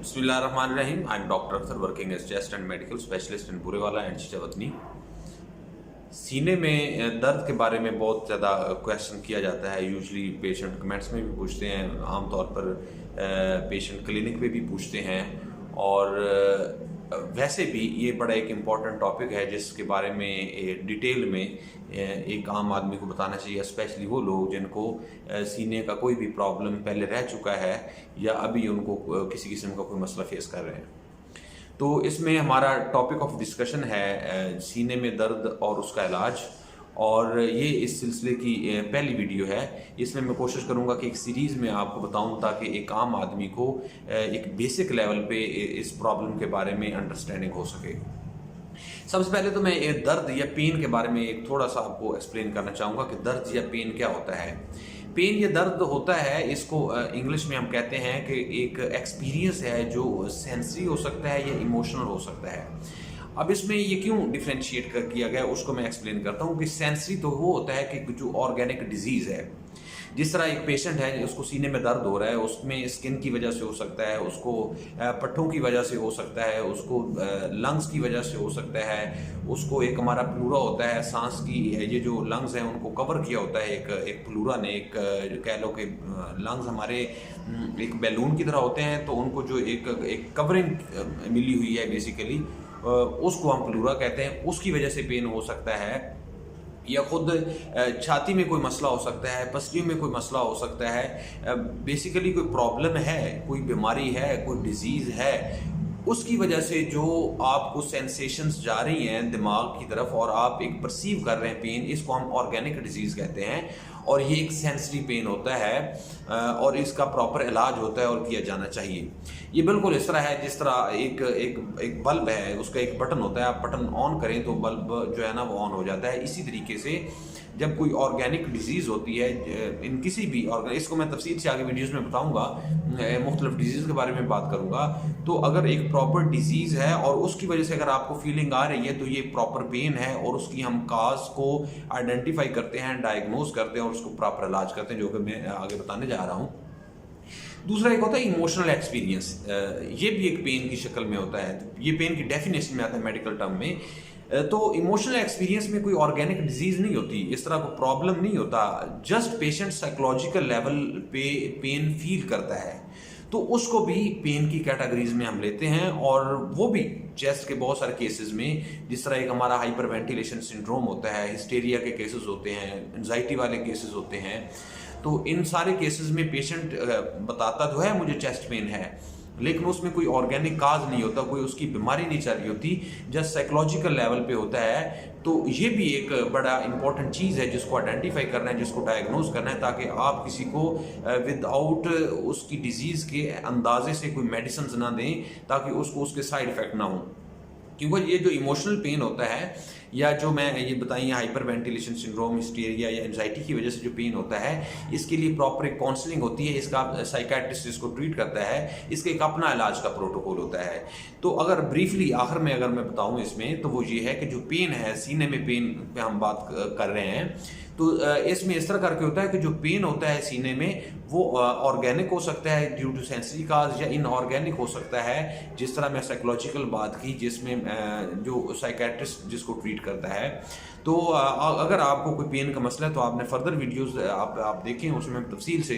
बिस्मिल्लाहिर्रहमानिर्रहीम। I am doctor Akhtar working as chest and medical specialist in Burewala and Chichawatni. सीने में दर्द के बारे में बहुत ज़्यादा क्वेश्चन किया जाता है। यूजली पेशेंट कमेंट्स में भी पूछते हैं, आमतौर पर पेशेंट क्लिनिक में भी पूछते हैं। और वैसे भी ये बड़ा एक इम्पॉर्टेंट टॉपिक है जिसके बारे में डिटेल में एक आम आदमी को बताना चाहिए, स्पेशली वो लोग जिनको सीने का कोई भी प्रॉब्लम पहले रह चुका है या अभी उनको किसी किस्म का कोई मसला फेस कर रहे हैं। तो इसमें हमारा टॉपिक ऑफ डिस्कशन है सीने में दर्द और उसका इलाज, और ये इस सिलसिले की पहली वीडियो है। इसमें मैं कोशिश करूंगा कि एक सीरीज़ में आपको बताऊं ताकि एक आम आदमी को एक बेसिक लेवल पे इस प्रॉब्लम के बारे में अंडरस्टैंडिंग हो सके। सबसे पहले तो मैं दर्द या पेन के बारे में एक थोड़ा सा आपको एक्सप्लेन करना चाहूँगा कि दर्द या पेन क्या होता है। पेन या दर्द होता है, इसको इंग्लिश में हम कहते हैं कि एक एक्सपीरियंस है जो सेंसरी हो सकता है या इमोशनल हो सकता है। अब इसमें ये क्यों डिफ्रेंशिएट किया गया उसको मैं एक्सप्लेन करता हूँ कि सेंसरी तो वो होता है कि जो ऑर्गेनिक डिजीज़ है, जिस तरह एक पेशेंट है उसको सीने में दर्द हो रहा है, उसमें स्किन की वजह से हो सकता है, उसको पट्ठों की वजह से हो सकता है, उसको लंग्स की वजह से हो सकता है, उसको एक हमारा प्लूरा होता है सांस की, ये जो लंग्स हैं उनको कवर किया होता है एक प्लूरा ने, एक कह लो कि लंग्स हमारे एक बैलून की तरह होते हैं, तो उनको जो एक कवरिंग मिली हुई है बेसिकली, उसको हम प्लूरा कहते हैं, उसकी वजह से पेन हो सकता है। या खुद छाती में कोई मसला हो सकता है, पसलियों में कोई मसला हो सकता है, बेसिकली कोई प्रॉब्लम है, कोई बीमारी है, कोई डिजीज़ है, उसकी वजह से जो आपको सेंसेशंस जा रही हैं दिमाग की तरफ और आप एक परसीव कर रहे हैं पेन, इसको हम ऑर्गेनिक डिजीज़ कहते हैं। और ये एक सेंसरी पेन होता है और इसका प्रॉपर इलाज होता है और किया जाना चाहिए। ये बिल्कुल इस तरह है जिस तरह एक बल्ब है, उसका एक बटन होता है, आप बटन ऑन करें तो बल्ब जो है ना वो ऑन हो जाता है। इसी तरीके से जब कोई ऑर्गेनिक डिजीज़ होती है इन किसी भी इसको मैं तफसील से आगे वीडियोज़ में बताऊँगा, मुख्तलिफ डिजीज़ के बारे में बात करूँगा। तो अगर एक प्रॉपर डिजीज़ है और उसकी वजह से अगर आपको फीलिंग आ रही है तो ये प्रॉपर पेन है, और उसकी हम काज को आइडेंटिफाई करते हैं, डायग्नोज करते हैं और उसको प्रॉपर इलाज करते हैं, जो कि मैं आगे बताने जा रहा हूँ। दूसरा एक होता है इमोशनल एक्सपीरियंस, ये भी एक पेन की शक्ल में होता है। ये पेन की डेफिनेशन में आता है मेडिकल टर्म में। तो इमोशनल एक्सपीरियंस में कोई ऑर्गेनिक डिजीज नहीं होती, इस तरह को प्रॉब्लम नहीं होता, जस्ट पेशेंट साइकोलॉजिकल लेवल पे पेन फील करता है, तो उसको भी पेन की कैटेगरीज में हम लेते हैं। और वो भी चेस्ट के बहुत सारे केसेस में, जिस तरह एक हमारा हाइपर वेंटिलेशन सिंड्रोम होता है, हिस्टेरिया के केसेस होते हैं, एंजाइटी वाले केसेस होते हैं। तो इन सारे केसेस में पेशेंट बताता तो है मुझे चेस्ट पेन है, लेकिन उसमें कोई ऑर्गेनिक काज नहीं होता, कोई उसकी बीमारी नहीं चल रही होती, जस्ट साइकोलॉजिकल लेवल पे होता है। तो ये भी एक बड़ा इंपॉर्टेंट चीज़ है जिसको आइडेंटिफाई करना है, जिसको डायग्नोज करना है, ताकि आप किसी को विदाउट उसकी डिजीज़ के अंदाजे से कोई मेडिसिन ना दें ताकि उसको उसके साइड इफ़ेक्ट ना हो। क्योंकि ये जो इमोशनल पेन होता है या जो मैं ये बताइए हाइपर वेंटिलेशन सिंड्रोम, हिस्टीरिया या एंजाइटी की वजह से जो पेन होता है, इसके लिए प्रॉपर एक काउंसलिंग होती है, इसका साइकेट्रिस्ट इसको ट्रीट करता है, इसका एक अपना इलाज का प्रोटोकॉल होता है। तो अगर ब्रीफली आखिर में अगर मैं बताऊं इसमें, तो वो ये है कि जो पेन है, सीने में पेन पे हम बात कर रहे हैं, तो इसमें इस तरह करके होता है कि जो पेन होता है सीने में वो ऑर्गेनिक हो सकता है ड्यू टू सेंसरी काज, या इनऑर्गेनिक हो सकता है जिस तरह मैं साइकोलॉजिकल बात की, जिसमें जो साइकेट्रिस्ट जिसको ट्रीट करता है। तो अगर आपको कोई पेन का मसला है तो आपने फर्दर वीडियोस आप देखें, उसमें मैं तफसील से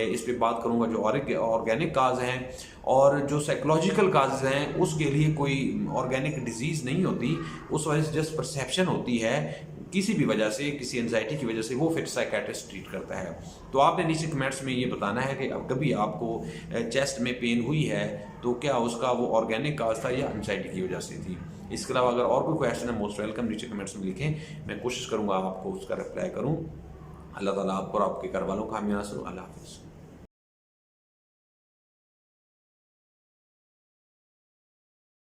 इस पे बात करूंगा। जो ऑर्गेनिक काज हैं और जो साइकोलॉजिकल काज हैं, उसके लिए कोई ऑर्गेनिक डिजीज़ नहीं होती, उस वजह से जस्ट परसेप्शन होती है किसी भी वजह से, किसी एंजाइटी की वजह से, वो फिर साइकेट्रिस्ट ट्रीट करता है। तो आपने नीचे कमेंट्स में ये बताना है कि अब कभी आपको चेस्ट में पेन हुई है तो क्या उसका वो ऑर्गेनिक काज था या एंजाइटी की वजह से थी। इसके अलावा अगर और कोई क्वेश्चन है, मोस्ट वेलकम, नीचे कमेंट्स में लिखें, मैं कोशिश करूँगा आपको उसका रिप्लाई करूँ। अल्लाह ताला आपको और आपके घर वालों का हामी नासर। अल्लाह हाफ़िज़।